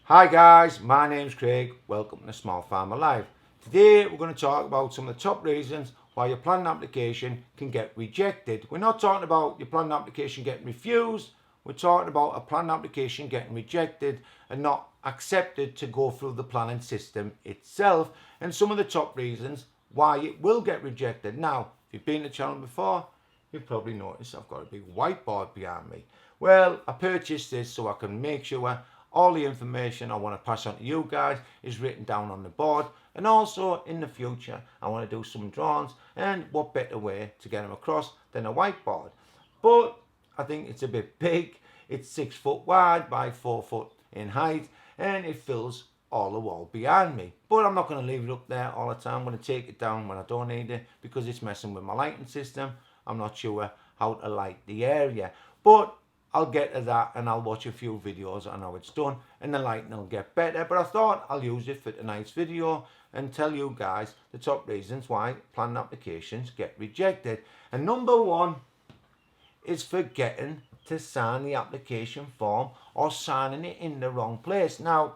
Hi guys, my name's Craig. Welcome to Small Farmer Live. Today we're going to talk about some of the top reasons why your planning application can get rejected. We're not talking about your planning application getting refused. We're talking about a planning application getting rejected and not accepted to go through the planning system itself, and some of the top reasons why it will get rejected. Now, if you've been to the channel before, you've probably noticed I've got a big whiteboard behind me. Well, I purchased this so I can make sure all the information I want to pass on to you guys is written down on the board, and also in the future I want to do some drawings, and what better way to get them across than a whiteboard. But I think it's a bit big. It's 6 foot wide by 4 foot in height, and it fills all the wall behind me. But I'm not going to leave it up there all the time. I'm going to take it down when I don't need it because it's messing with my lighting system. I'm not sure how to light the area, but I'll get to that and I'll watch a few videos on how it's done and the lighting will get better. But I thought I'll use it for tonight's video and tell you guys the top reasons why planning applications get rejected. And number one is forgetting to sign the application form or signing it in the wrong place. Now,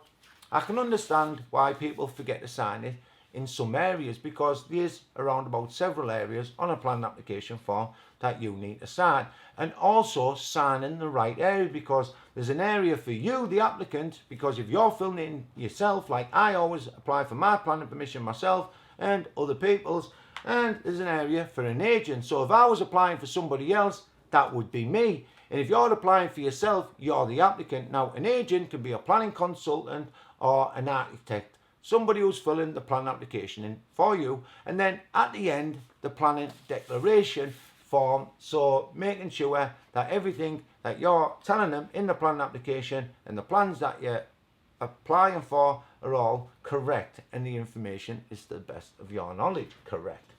I can understand why people forget to sign it in some areas, because there's around about several areas on a planning application form that you need to sign, and also sign in the right area, because there's an area for you, the applicant, because if you're filling it in yourself, like I always apply for my planning permission myself and other people's, and there's an area for an agent. So if I was applying for somebody else, that would be me. And if you're applying for yourself, you're the applicant. Now, an agent can be a planning consultant or an architect, somebody who's filling the planning application in for you, and then at the end, the planning declaration form. So making sure that everything that you're telling them in the planning application and the plans that you're applying for are all correct, and the information is to the best of your knowledge correct.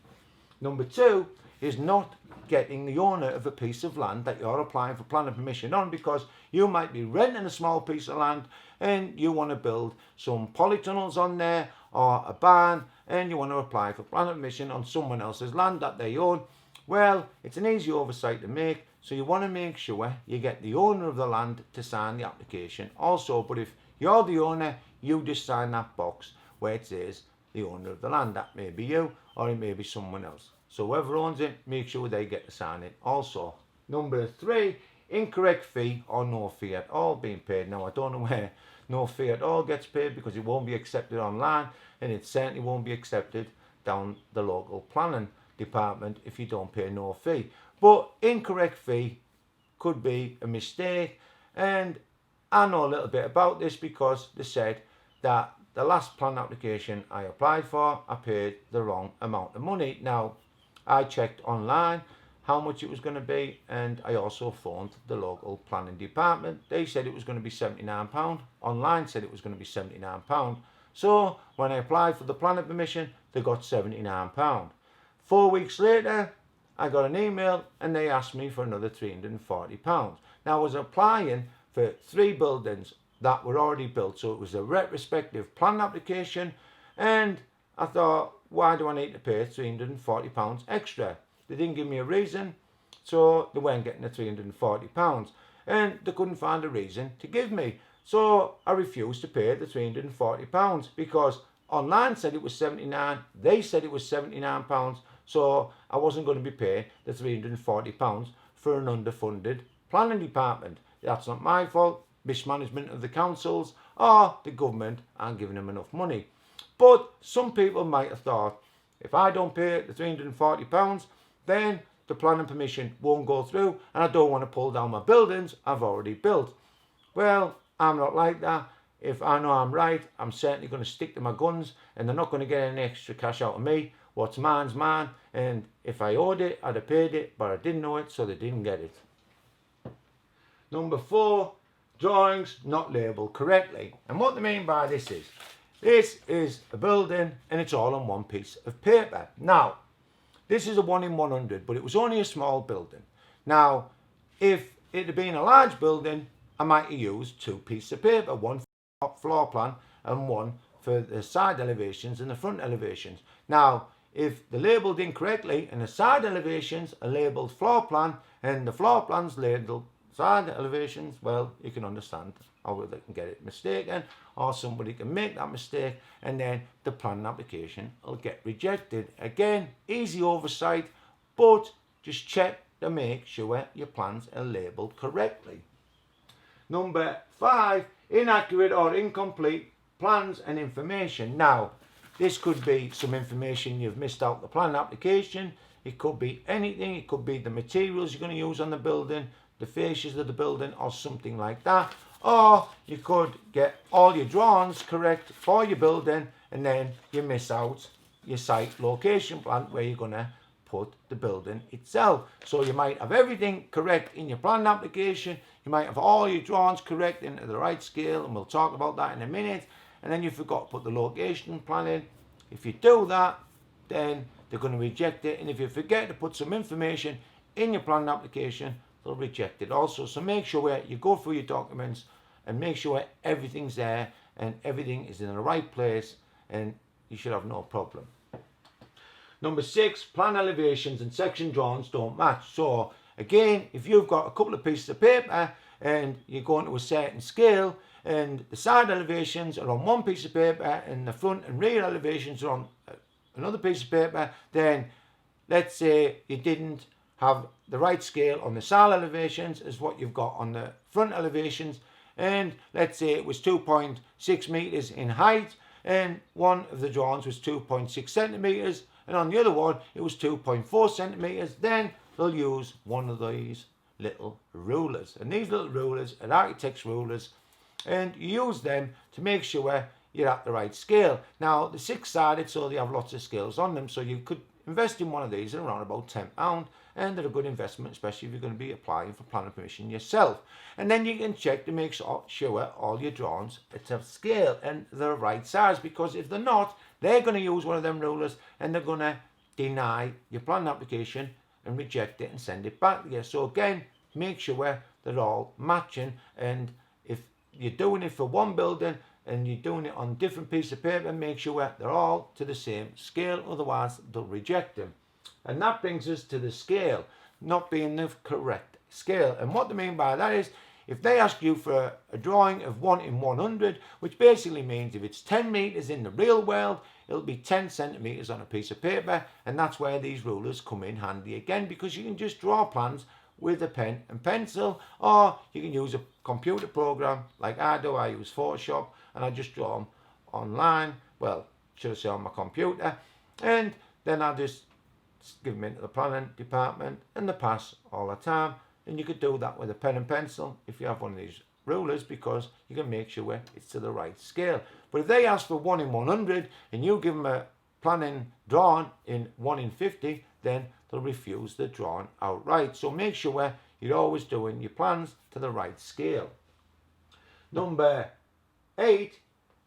Number two is not getting the owner of a piece of land that you're applying for planning permission on, because you might be renting a small piece of land and you want to build some polytunnels on there or a barn, and you want to apply for planning permission on someone else's land that they own. Well, it's an easy oversight to make, so you want to make sure you get the owner of the land to sign the application also. But if you're the owner, you just sign that box where it says the owner of the land. That may be you or it may be someone else. So whoever owns it, make sure they get to sign it also. Number three, incorrect fee or no fee at all being paid. Now, I don't know where no fee at all gets paid, because it won't be accepted online, and it certainly won't be accepted down the local planning department if you don't pay no fee. But incorrect fee could be a mistake, and I know a little bit about this because they said that the last plan application I applied for, I paid the wrong amount of money. Now, I checked online how much it was going to be, and I also phoned the local planning department. They said it was going to be £79. Online said it was going to be £79. So when I applied for the planning permission, they got £79. 4 weeks later, I got an email and they asked me for another £340. Now, I was applying for 3 buildings that were already built, so it was a retrospective plan application, and I thought, why do I need to pay £340 extra? They didn't give me a reason, so they weren't getting the £340, and they couldn't find a reason to give me. So I refused to pay the £340 because online said it was £79, they said it was £79, so I wasn't going to be paying the £340 for an underfunded planning department. That's not my fault. Mismanagement of the councils or the government aren't giving them enough money. But some people might have thought, if I don't pay the £340, then the planning permission won't go through, and I don't want to pull down my buildings I've already built. Well, I'm not like that. If I know I'm right, I'm certainly going to stick to my guns, and they're not going to get any extra cash out of me. What's mine's mine, and if I owed it, I'd have paid it, but I didn't know it, so they didn't get it. Number four, drawings not labelled correctly. And what they mean by this is a building and it's all on one piece of paper. Now, this is a 1 in 100, but it was only a small building. Now, if it had been a large building, I might have used 2 pieces of paper, one for floor plan and one for the side elevations and the front elevations. Now, if they're labelled incorrectly and the side elevations are labelled floor plan and the floor plan's labelled side elevations, well, you can understand or they can get it mistaken, or somebody can make that mistake, and then the planning application will get rejected. Again, easy oversight, but just check to make sure your plans are labelled correctly. Number 5, inaccurate or incomplete plans and information. Now, this could be some information you've missed out the plan application. It could be anything. It could be the materials you're going to use on the building, the fascias of the building, or something like that. Or you could get all your drawings correct for your building, and then you miss out your site location plan where you're going to put the building itself. So you might have everything correct in your plan application. You might have all your drawings correct into the right scale, and we'll talk about that in a minute. And then you forgot to put the location plan in. If you do that, then they're going to reject it. And if you forget to put some information in your plan application, they'll reject it also. So make sure you go through your documents and make sure everything's there and everything is in the right place, and you should have no problem. Number 6, plan elevations and section drawings don't match. So again, if you've got a couple of pieces of paper and you're going to a certain scale, and the side elevations are on one piece of paper and the front and rear elevations are on another piece of paper, then let's say you didn't have the right scale on the side elevations as what you've got on the front elevations, and let's say it was 2.6 meters in height, and one of the drawings was 2.6 centimeters, and on the other one it was 2.4 centimeters, then they'll use one of these little rulers. And these little rulers are architect's rulers, and you use them to make sure you're at the right scale. Now, the 6-sided, so they have lots of scales on them, so you could invest in one of these at around about £10, and they're a good investment, especially if you're going to be applying for planning permission yourself. And then you can check to make sure all your drawings are to scale and they're right size, because if they're not, they're going to use one of them rulers and they're going to deny your planning application and reject it and send it back to you. So again, make sure they're all matching, and if you're doing it for one building and you're doing it on different pieces of paper, make sure they're all to the same scale, otherwise they'll reject them. And that brings us to the scale not being the correct scale. And what they mean by that is, if they ask you for a drawing of 1 in 100, which basically means if it's 10 meters in the real world, it'll be 10 centimeters on a piece of paper, and that's where these rulers come in handy again, because you can just draw plans with a pen and pencil, or you can use a computer program like I do. I use Photoshop and I just draw them online, well, should I say on my computer, and then I just give them into the planning department and they pass all the time. And you could do that with a pen and pencil if you have one of these rulers, because you can make sure it's to the right scale. But if they ask for 1 in 100 and you give them a planning drawing in 1 in 50, then they'll refuse the drawing outright. So make sure you're always doing your plans to the right scale. Number 8,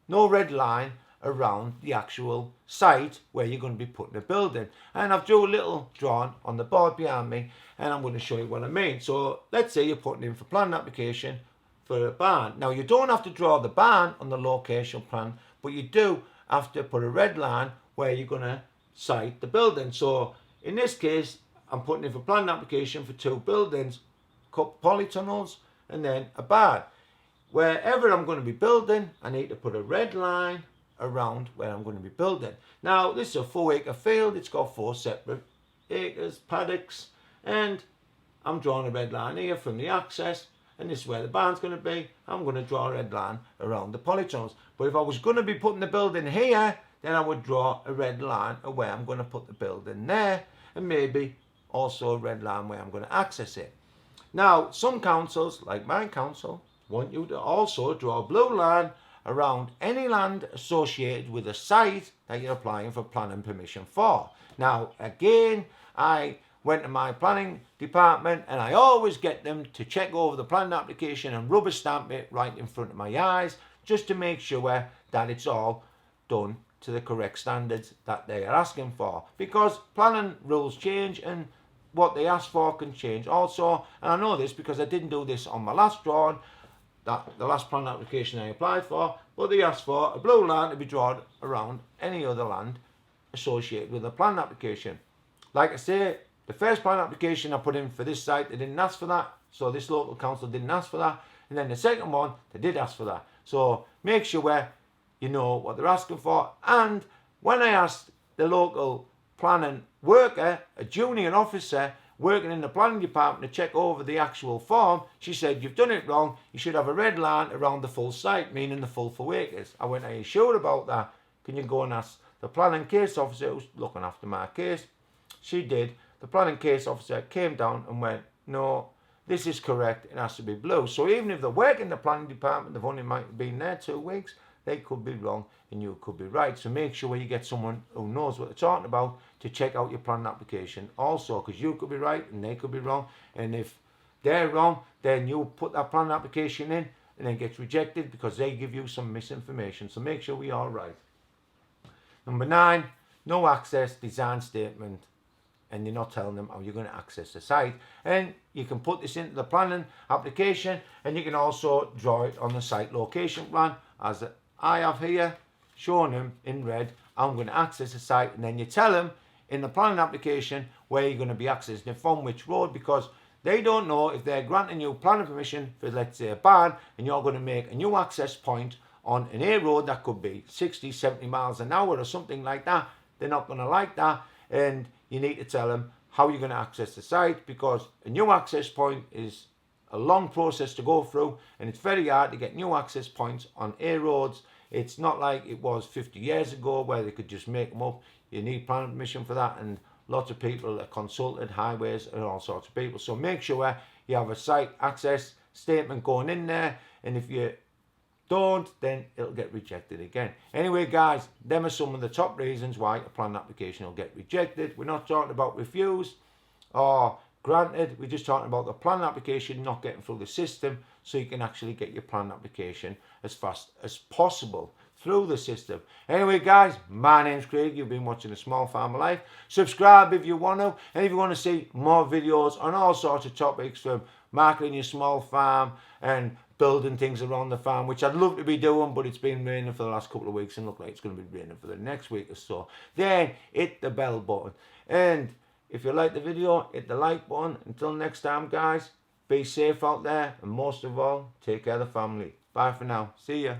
no red line around the actual site where you're going to be putting a building. And I've drew a little drawing on the board behind me, and I'm going to show you what I mean. So let's say you're putting in for planning application for a barn. Now, you don't have to draw the barn on the location plan, but you do have to put a red line where you're going to site the building. So in this case, I'm putting in for planning application for 2 buildings, polytunnels, and then a barn. Wherever I'm going to be building, I need to put a red line around where I'm going to be building. Now, this is a 4-acre field. It's got 4 separate acres, paddocks, and I'm drawing a red line here from the access, and this is where the barn's going to be. I'm going to draw a red line around the polytunnels. But if I was going to be putting the building here, then I would draw a red line of where I'm going to put the building there, and maybe also a red line where I'm going to access it. Now, some councils, like my council, want you to also draw a blue line around any land associated with a site that you're applying for planning permission for. Now, again, I went to my planning department and I always get them to check over the planning application and rubber stamp it right in front of my eyes, just to make sure that it's all done to the correct standards that they are asking for. Because planning rules change and what they ask for can change also. And I know this because I didn't do this on my last drawing, the last planning application I applied for, but they asked for a blue line to be drawn around any other land associated with the planning application. Like I say, the first planning application I put in for this site, they didn't ask for that, so this local council didn't ask for that, And then the second one, they did ask for that. So make sure you know what they're asking for. And when I asked the local planning worker, a junior officer working in the planning department, to check over the actual form, she said, you've done it wrong. You should have a red line around the full site, meaning the full 4 acres. I went, are you sure about that? Can you go and ask the planning case officer who's looking after my case? She did. The planning case officer came down and went, no, this is correct. It has to be blue. So even if they work in the planning department, they've only might have been there 2 weeks, they could be wrong and you could be right. So make sure you get someone who knows what they're talking about to check out your planning application also, because you could be right and they could be wrong. And if they're wrong, then you put that planning application in and then gets rejected because they give you some misinformation. So make sure we are right. Number 9, no access design statement, and you're not telling them how you're going to access the site. And you can put this into the planning application, and you can also draw it on the site location plan, as I have here, showing them in red, I'm going to access the site. And then you tell them in the planning application where you're going to be accessing it, from which road, because they don't know if they're granting you planning permission for, let's say, a barn, and you're going to make a new access point on an A road that could be 60, 70 miles an hour or something like that. They're not going to like that, and you need to tell them how you're going to access the site, because a new access point is a long process to go through, and it's very hard to get new access points on A roads. It's not like it was 50 years ago where they could just make them up. You need planning permission for that, and lots of people are consulted, highways and all sorts of people. So make sure you have a site access statement going in there, and if you don't, then it'll get rejected again. Anyway, guys, them are some of the top reasons why a planning application will get rejected. We're not talking about refused or granted. We're just talking about the planning application not getting through the system, so you can actually get your planning application as fast as possible through the system. Anyway, guys, my name's Craig. You've been watching A Small Farmer Life. Subscribe if you want to, and if you want to see more videos on all sorts of topics, from marketing your small farm and building things around the farm, which I'd love to be doing, but it's been raining for the last couple of weeks and look like it's going to be raining for the next week or so, then hit the bell button. And if you like the video, hit the like button. Until next time, guys, be safe out there, and most of all, take care of the family. Bye for now. See ya.